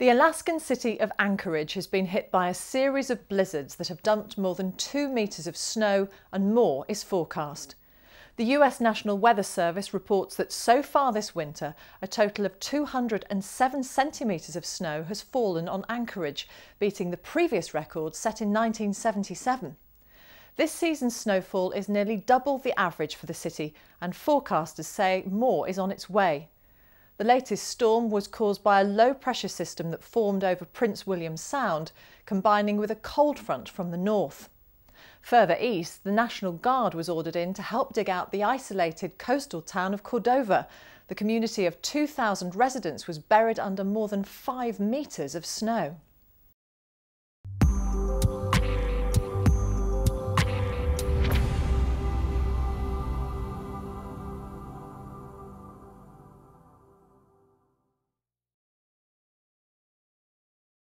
The Alaskan city of Anchorage has been hit by a series of blizzards that have dumped more than 2 metres of snow, and more is forecast. The US National Weather Service reports that so far this winter, a total of 207 centimetres of snow has fallen on Anchorage, beating the previous record set in 1977. This season's snowfall is nearly double the average for the city, and forecasters say more is on its way. The latest storm was caused by a low-pressure system that formed over Prince William Sound, combining with a cold front from the north. Further east, the National Guard was ordered in to help dig out the isolated coastal town of Cordova. The community of 2,000 residents was buried under more than 5 metres of snow.